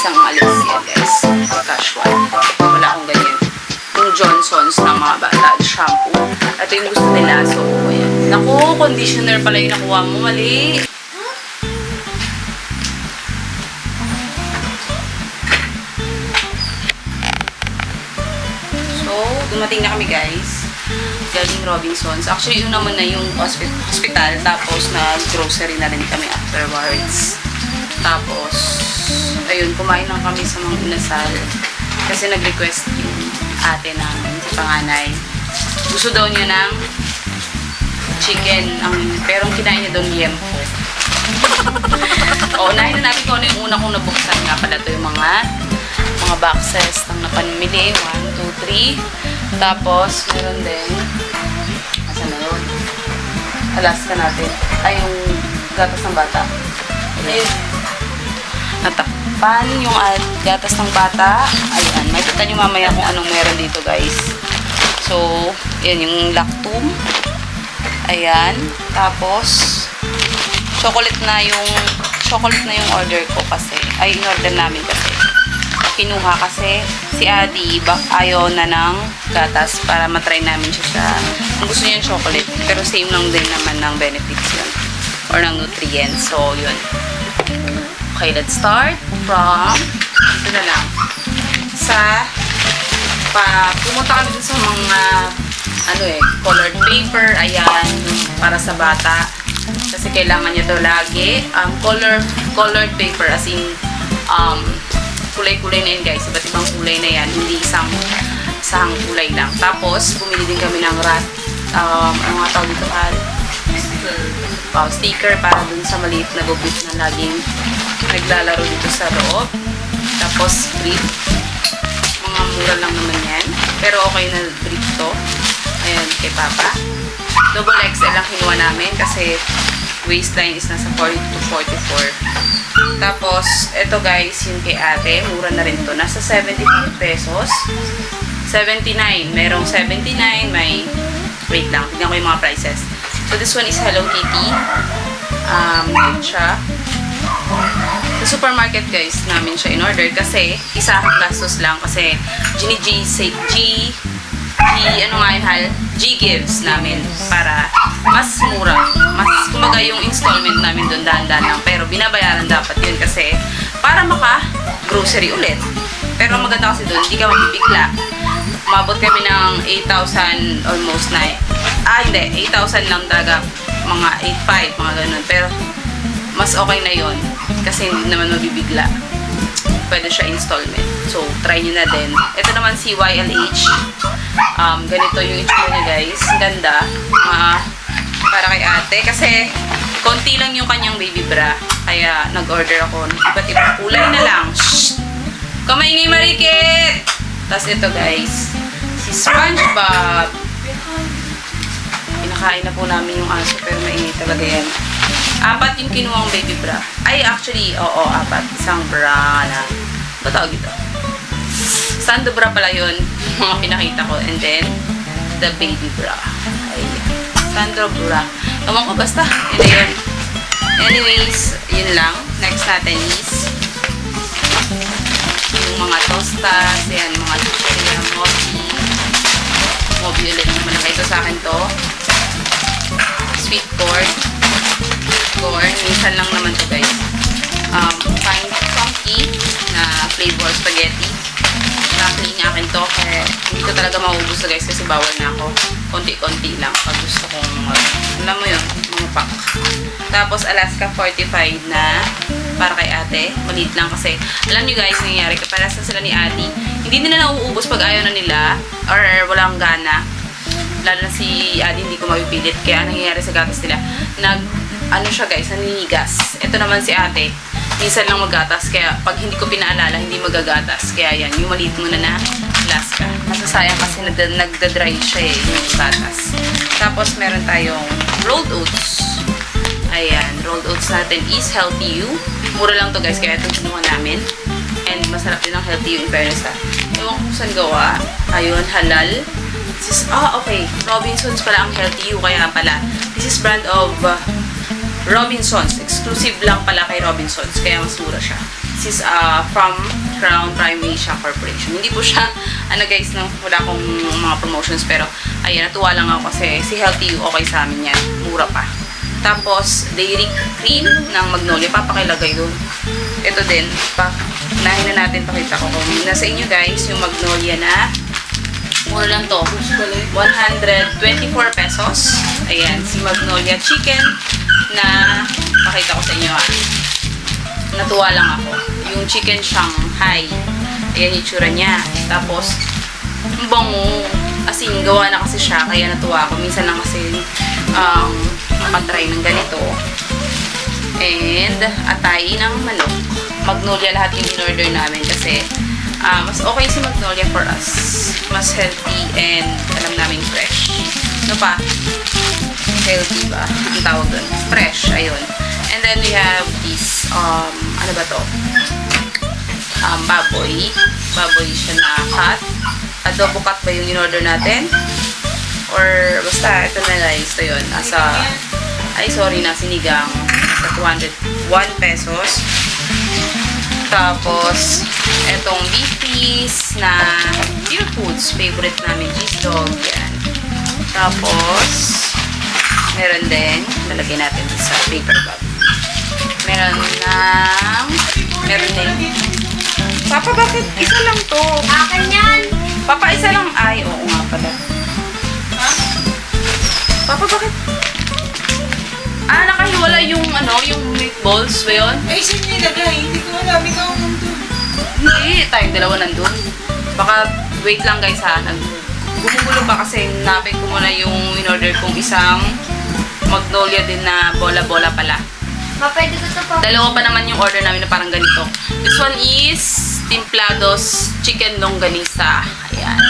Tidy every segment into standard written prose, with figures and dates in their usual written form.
isang alis yan guys. Casual. Wala akong ganyan. Yung Johnson's ng mga bata at shampoo. Ito yung gusto nila. So, ayan. Naku, conditioner pala yung nakuha mo. Mali. So, dumating na kami guys. Galing Robinsons. Actually, yun naman na yung hospital. Tapos, nag-grocery na rin kami afterwards. Tapos, ayun, kumain lang kami sa mga inasal. Kasi nag-request yung ate namin, si panganay. Gusto daw niya ng chicken. Pero ang kinain niya doon, liempo. O, unahin na natin kung ano yung una kong nabuksan. Nga pala ito yung mga boxes ng napanmili. 1, 2, 3. Tapos, meron din. Asan na yun? Alaska natin. Ay, yung gatas ng bata. Ayun. Natakpan yung gatas ng bata. Ayan. Makikita nyo mamaya kung anong meron dito, guys. So, yan yung lactum. Ayan. Tapos, chocolate na yung order ko kasi. Ay, in-order namin kasi. Kinuha kasi si Adi ayaw na ng gatas para matry namin siya sa kung gusto niya yung chocolate. Pero same lang din naman ng benefits yun. Or ng nutrients. So, yun. Okay, let's start from ito na lang. Pumunta kami sa mga colored paper. Ayan. Para sa bata. Kasi kailangan niya to lagi. Colored paper as in kulay-kulay na yun guys. Iba't ibang kulay na yan. Hindi isang kulay lang. Tapos, bumili din kami ng ano nga tawag dito? Sticker para dun sa maliit na gubit na laging naglalaro dito sa loob. Tapos, brief. Mga mura lang naman yan. Pero okay na brief to. Ayan, kay Papa. Double XL lang kinuha namin kasi waistline is nasa 40 to 44. Tapos, ito guys, yung kay ate, mura na rin to. Nasa 75 pesos. 79. Merong 79. May, wait lang, tignan ko yung mga prices. So, this one is Hello Kitty. Yun siya. Sa supermarket guys, namin siya in-order kasi isahang gastos lang kasi G gives namin para mas mura. Mas kumaga yung installment namin doon dahan-dahan lang. Pero binabayaran dapat yun kasi para maka-grocery ulit. Pero maganda kasi doon, hindi ka mabibigla. Umabot kami ng 8,000 almost na. Hindi. 8,000 lang talaga. Mga 8,500, mga ganun. Pero mas okay na yon kasi hindi naman mabibigla. Pwede siya installment. So, try nyo na din. Ito naman si YLH. Ganito yung itsura niya guys. Ganda. Para kay ate. Kasi, konti lang yung kanyang baby bra. Kaya, nag-order ako ng iba't ibang kulay na lang. Shhh! Kamaingay marikit! Tapos ito guys. Si SpongeBob. Pinakain na po namin yung aso. Pero maingay talaga yan. 4 yung kinuwang baby bra. Ay, actually, oo, 4. Isang bra na. Ba tawag ito? Sando bra pala yun. Mga pinakita ko. And then, the baby bra. Ayan. Sando bra. Ewan ko, basta. Yun na yun. Anyways, yun lang. Next natin is yung mga tostas. Ayan, mga chicheria, Mobi ulit. Malaki ito sa akin to. Sweet corn. Minsan lang naman to guys. Fine funky na flavor spaghetti. Actually niya akin to kaya hindi ko talaga maubos to guys kasi bawal na ako. Konti-konti lang pag gusto kong alam mo yun, mga pack. Tapos Alaska 45 na para kay ate. Maliit lang kasi alam nyo guys, nangyayari kapag nasa sila ni ate, hindi nila nauubos pag ayaw na nila or walang gana. Lalo na si ate hindi ko mapipilit kaya nangyayari sa gatas nila ano siya guys, naninigas. Ito naman si ate, minsan lang magatas. Kaya pag hindi ko pinaalala, hindi magagatas. Kaya yan, yung maliit muna na Alaska. Masasayang kasi nagda-dry siya yung gatas. Tapos meron tayong rolled oats. Ayan, rolled oats natin is Healthy You. Mura lang to guys, kaya ito kinuha namin. And masarap din ang Healthy You in fairness. Ewan kung saan gawa. Ayun, halal. This is, okay. Robinsons pala ang Healthy You, kaya pala. This is brand of Robinsons. Exclusive lang pala kay Robinsons. Kaya mas mura siya. This is from Crown Prime Asia Corporation. Hindi po siya, guys, no, wala akong mga promotions, pero ayan, natuwa lang ako kasi si Healthy okay sa amin yan. Mura pa. Tapos, dairy cream ng Magnolia. Papakilagay doon. Ito din. Unahin na natin. Pakita ko kung nasa inyo, guys, yung Magnolia na mura lang to. 124 pesos. Ayan. Si Magnolia Chicken na pakita ko sa inyo, natuwa lang ako. Yung chicken Shanghai. Ayan yung tsura niya. Tapos, bango. As in, gawa na kasi siya. Kaya natuwa ako. Minsan lang kasi makatry ng ganito. And, atay ng manok. Magnolia lahat yung in-order namin kasi mas okay si Magnolia for us. Mas healthy and alam namin fresh. Ano pa? Healthy ba? Ang tawag dun. Fresh. Ayun. And then, we have this, ano ba to? Baboy. Baboy siya na cut. Adobo cut ba yung in-order natin? Or, basta, ito na guys. Ito yun. Sinigang. Nasa 201 pesos. Tapos, etong beef piece na Pure Foods. Favorite namin, cheese dog. Yan. Tapos, meron din. Lalagay natin sa paper bag. Meron din. Papa, bakit isa lang to? Akin yan. Papa, isa lang. Ay, oo nga pala. Ha? Papa, bakit? Nakahiwala yung meatballs ba yun? Ay, saan nilagay? Hindi ko alam. Ikaw nandun. Hindi, tayong dalawa nandun. Baka, wait lang guys ha. Gumugulo pa kasi napin ko muna yung in-order kong isang Magnolia din na bola-bola pala. Pwede ko ito pa. Dalawa pa naman yung order namin na parang ganito. This one is Templados Chicken Longganisa. Ayan.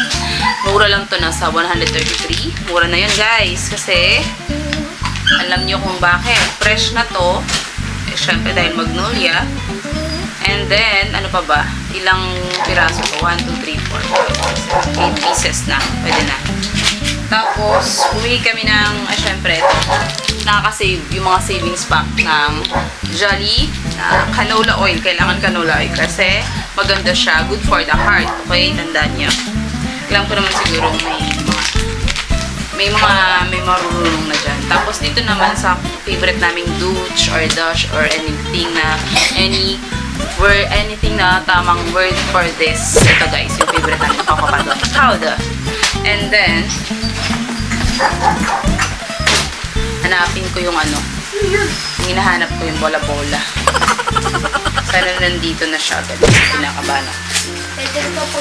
Mura lang to, nasa 133. Mura na yun guys. Kasi, alam niyo kung bakit. Fresh na to. Syempre dahil Magnolia. And then, ano pa ba? Ilang piraso to? 1, 2, 3, 4, 5, 8 pieces na. Pwede na. Tapos, uwi kami ng, syempre, nakaka-save yung mga savings pack ng Jolly na canola oil. Kailangan canola oil kasi maganda siya. Good for the heart. Okay? Tandaan niyo. Alam ko naman siguro may marurunong na dyan. Tapos dito naman sa favorite naming douche or dash or anything na tamang word for this. Ito guys, yung favorite namin. Avocado powder. And then, hanapin ko yung hinahanap ko yung bola-bola. Sana nandito na siya. Ganun, pinakabahan ako. Pwede ko pa po.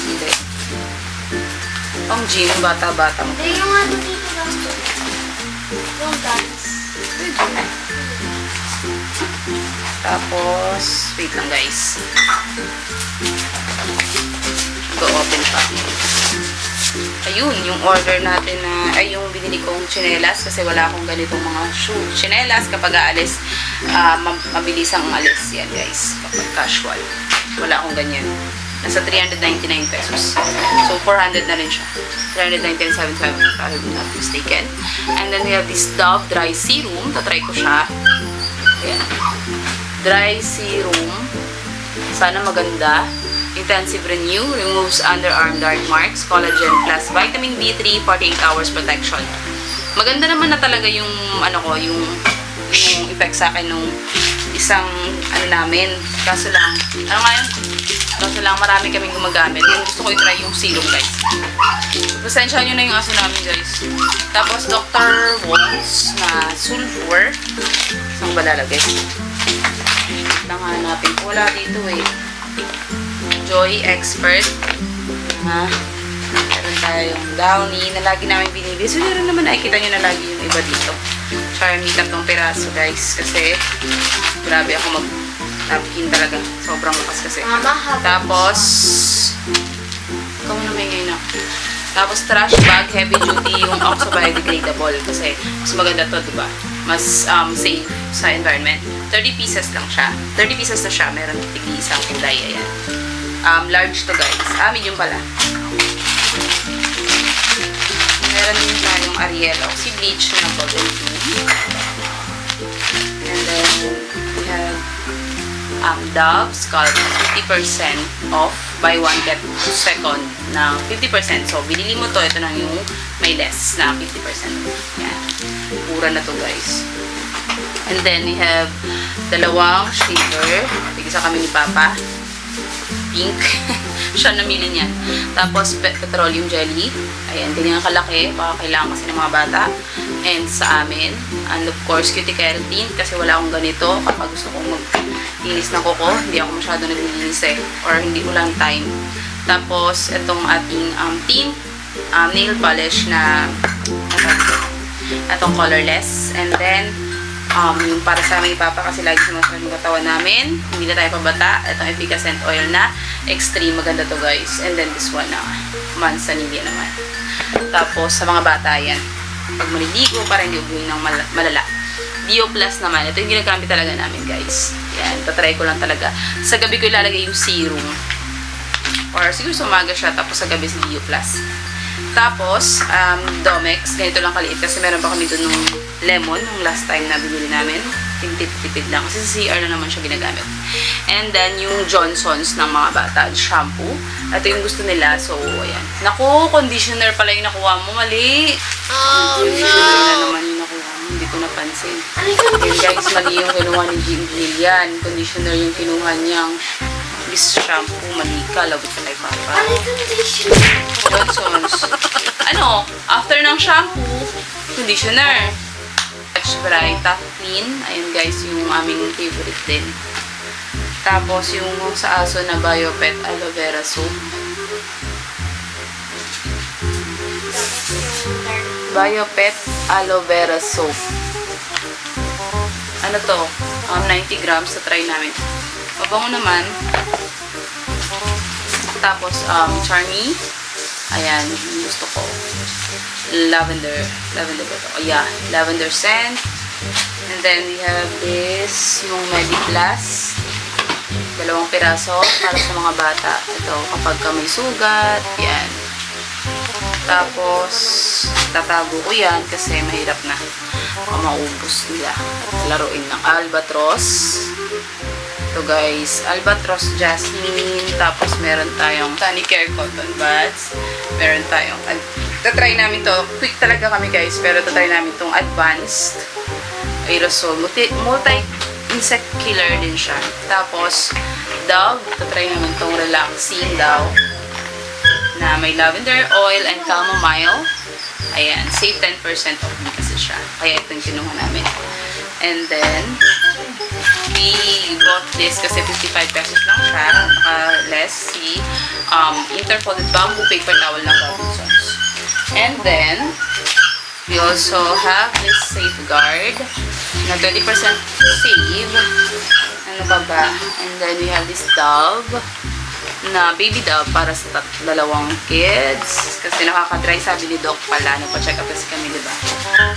Hindi. Ang gym, bata-bata mo. Hindi yung dito lang po. Yung dance. Tapos, wait lang guys. Go-open pa. Ayun, yung order natin yung binili kong tsinelas kasi wala akong ganitong mga tsinelas kapag aalis, mabilis ang alis yan guys, kapag casual. Wala akong ganyan. Nasa 399 pesos. So, 400 na rin siya. 399.75 if I'm not mistaken. And then we have this Dove Dry Serum. Tatry ko siya. Ayan. Dry Serum. Sana maganda. Intensive Renew. Removes underarm dark marks. Collagen plus Vitamin B3. 48 hours protection. Maganda naman na talaga yung yung effect sa akin nung isang namin. Kaso lang, kaso lang marami kaming gumagamit. Yung gusto ko i-try yung serum guys. Pasensya nyo na yung aso namin guys. Tapos Dr. Wong's na sulfur. Saan ba lalagay? Lang hanapin ko. Wala dito eh. Joy Expert. Meron tayong Downy na lagi namin binili. So, meron naman nakikita nyo na lagi yung iba dito. Charmy, 3 piraso guys. Kasi, grabe ako mag-napkin talaga. Sobrang lakas kasi. Tapos, ikaw na may ngayon ako. Tapos, trash bag, heavy duty, yung Oxo biodegradable. Kasi, mas maganda to, diba? Mas safe sa environment. 30 pieces lang siya. 30 pieces na siya. Meron tig-isang kulay. Ayan. Large to guys. Medium pala. Meron din tayong Ariel Oxy Bleach na Golden Blue. And then, we have Dove Scalp 50% off. Buy one, get second na 50%. So, binili mo to. Ito na yung may less na 50%. Yan. Mura na to, guys. And then, we have dalawang shaver. Tigisa kami ni Papa. Pink. Siya namili niyan. Tapos, petroleum jelly. Ayan, ganyan kalaki. Baka kailangan kasi ng mga bata. And sa amin. And of course, cutie keratin. Kasi wala akong ganito. Kapag gusto kong mag-linis ng kuko, hindi ako masyado naglilinis eh. Or hindi ulang time. Tapos, itong ating tint. Nail polish na itong colorless. And then, yung para sa amin ni Papa kasi lagi sinusunod yung katawan namin. Hindi na tayo pabata. Itong efficacent oil na extreme. Maganda to, guys. And then this one na Manzanilla naman. Tapos sa mga bata yan. Pag maliligo para hindi ubuhin ng malala. Dio Plus naman. Ito yung ginagamit talaga namin, guys. Yan. Tatry ko lang talaga. Sa gabi ko ilalagay yung serum. Or siguro sa umaga siya. Tapos sa gabi si Dio Plus. Tapos, Domex. Ganito lang kaliit. Kasi meron pa kami dun nung lemon. Nung last time na binili namin. Tipid lang. Kasi sa CR na naman siya ginagamit. And then, yung Johnson's ng mga bata. Shampoo. Ito yung gusto nila. So, ayan. Naku, conditioner pala yung nakuha mo. Mali. Oh, Conditioner na no. naman yung nakuha mo. Hindi ko napansin. Yun, guys. Mali yung kinuha ni Jillian. Conditioner yung kinuha niyang Miss Shampoo. Mali ka. Lawit ka kay Papa. Johnson's. Ano? After ng shampoo, conditioner. Touch Bright, Top Clean. Ayun, guys, yung aming favorite din. Tapos, yung sa aso na Biopet Aloe Vera Soap. Biopet Aloe Vera Soap. Ano to? 90 grams. So, try namin. Mabango naman. Tapos, Charmy. Ayan, yung gusto ko. Lavender. Lavender ba ito? Oh, yeah. Lavender scent. And then, we have this, yung Mediplus. 2 piraso para sa mga bata. Ito, kapag ka may sugat. Yan. Tapos, tatago ko yan kasi mahirap na. Maubos nila. At laruin ng Albatros. Ito, guys. Albatros Jasmine. Tapos, meron tayong Sanicare Cotton Buds. Meron tayong, tatry namin to. Quick talaga kami, guys. Pero tatry namin tong advanced aerosol. Multi-insect killer din siya. Tapos, Dove. Tatry namin tong relaxing Dove. Na may lavender oil and chamomile. Ayan. Save 10% off din kasi siya. Kaya ito yung kinuha namin. And then, we bought this kasi 55 pesos lang siya. Less si interfolded bamboo paper towel ng Robinsons. And then, we also have this Safeguard na 20% save. Ano pa ba? And then, we have this Dove na baby Dove para sa 2 kids. Kasi nakaka-dry, sabi ni Doc pala. Nagpa-check up kasi kami, diba?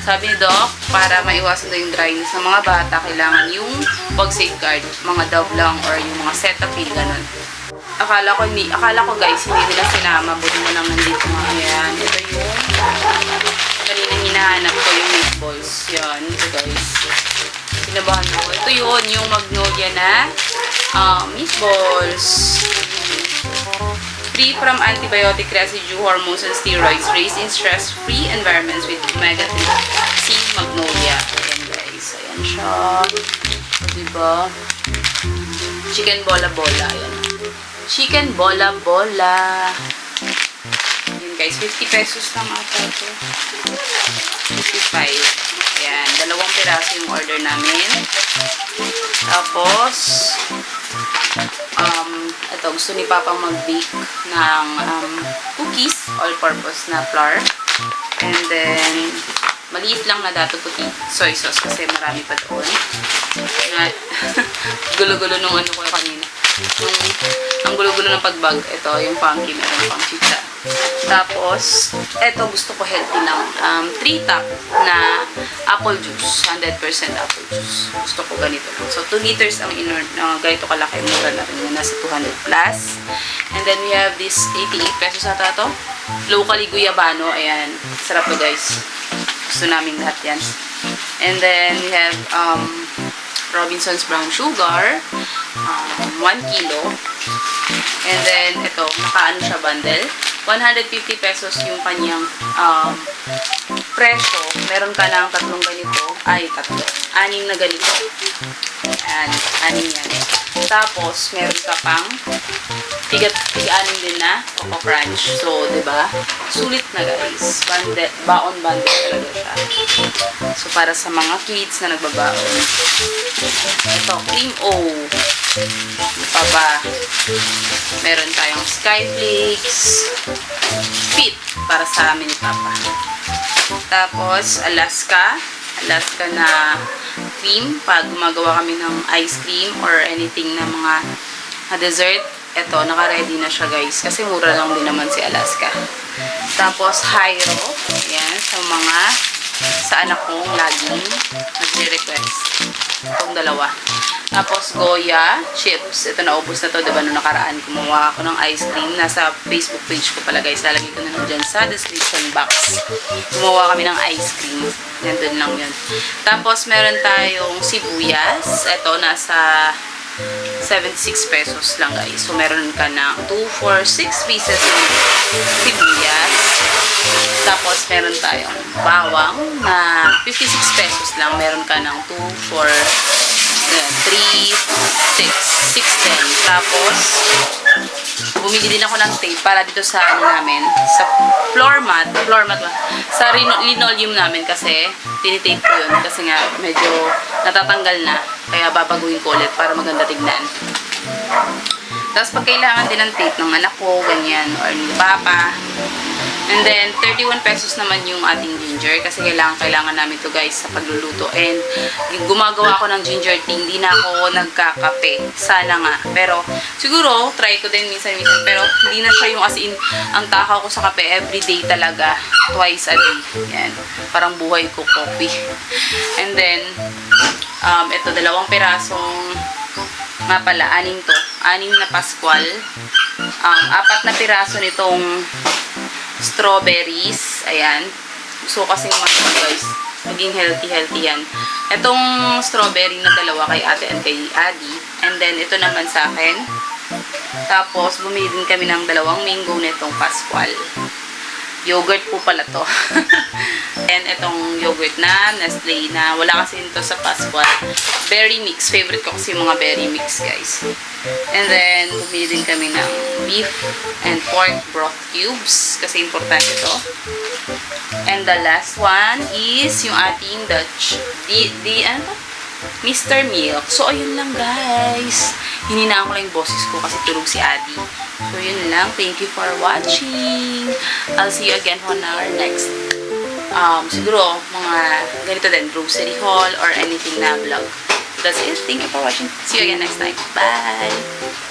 Sabi ni Doc, para maiwasan daw yung dryness ng mga bata, kailangan yung wag Safeguard. Mga Dove lang or yung mga Cetaphil, ganun. Akala ko guys, hindi nila sinama. Buti mo lang nandito mga ayan. Ito yung kanina hinahanap ko yung meatballs. Yan, ito guys. Pinabahan ko. Ito yun, yung Magnolia na meatballs. Free from antibiotic residue, hormones, and steroids. Raised in stress-free environments with omega-3. See Magnolia. Ayan guys. Ayan siya. Diba? Chicken bola-bola. Ayan. Chicken bola-bola. Ayan guys. 50 pesos lang ata ito. 55. Ayan. 2 piraso yung order namin. Tapos, ito, gusto ni Papa mag-bake ng cookies, all-purpose na flour. And then, maliit lang na dato puti soy sauce kasi marami pa doon. Gulo-gulo nung ano ko kanina. Ang gulo-gulo ng pagbag. Ito, yung funky, meron pang chicha. Tapos, ito gusto ko healthy ng 3-top na apple juice. 100% apple juice. Gusto ko ganito lang. So, 2 liters ang ganito kalaki. Mura na rin. Nasa 200 plus. And then, we have this 88 pesos ata to. Locally guyabano. Ayan. Sarap to guys. Gusto namin lahat yan. And then, we have Robinson's Brown Sugar, 1 kilo. And then, ito, nakaano siya bundle. 150 pesos yung kanyang presyo. Meron ka ng tatlong ganito. Ay, tatlo. 6 na ganito. Ayan, 6 yan. Tapos, meron ka pang tiga-anim din na Coco Crunch. So, diba? Sulit na guys. Baon bundle talaga siya. So, para sa mga kids na nagbabaon. Ito, Cream O. Ano pa ba? Meron tayong Skyflakes. Fit para sa amin ni Papa. Tapos, Alaska na cream. Pag gumagawa kami ng ice cream or anything na mga dessert, eto, naka-ready na siya guys. Kasi mura lang din naman si Alaska. Tapos, Hyro. Ayan, sa anak kong laging nagre-request. Itong dalawa. Tapos, Goya chips. Ito, naubos na to. Diba, nung nakaraan, kumuha ako ng ice cream. Nasa Facebook page ko pala, guys. Lalagay ko na lang dyan sa description box. Kumuha kami ng ice cream. Nandun lang yun. Tapos, meron tayong sibuyas. Ito, nasa 76 pesos lang, guys. So, meron ka ng 2 for 6 pieces ng sibuyas. Tapos, meron tayong bawang na 56 pesos lang. Meron ka ng 2 for 3, 6, 610. Tapos, bumili din ako ng tape para dito sa namin, sa floor mat ba? Sa linoleum namin kasi tinitape ko yun kasi nga medyo natatanggal na. Kaya babaguhin ko ulit para maganda tignan. Tapos pag kailangan din ng tape ng anak ko, ganyan, or ni Papa. And then, 31 pesos naman yung ating ginger kasi kailangan namin to guys sa pagluluto. And gumagawa ako ng ginger tea, hindi na ako nagkakape. Sana nga. Pero siguro, try ko din minsan. Pero hindi na siya yung as in, ang takaw ko sa kape everyday talaga. Twice a day. Yan. Parang buhay ko coffee. And then, ito, 2 pirasong, nga pala, 6 to. 6 na Pascual. 4 na piraso nitong strawberries. Ayan. So, kasi guys, maging healthy yan. Itong strawberry na 2 kay ate and kay Adi. And then, ito naman sa akin. Tapos, bumili din kami ng 2 mango nitong Pascual. Yogurt po pala to. And itong yogurt na Nestle na wala kasi nito sa Pascual. Berry mix. Favorite ko kasi yung mga berry mix, guys. And then, bumili din kami ng beef and pork broth cubes kasi importante to. And the last one is yung ating Dutch. Ano to? Mr. Milk. So, ayun lang, guys. Hininaan ko lang yung boses ko kasi tulog si Adi. So, yun lang. Thank you for watching. I'll see you again on our next siguro, mga ganito din, grocery haul or anything na vlog. That's it. Thank you for watching. See you again next time. Bye!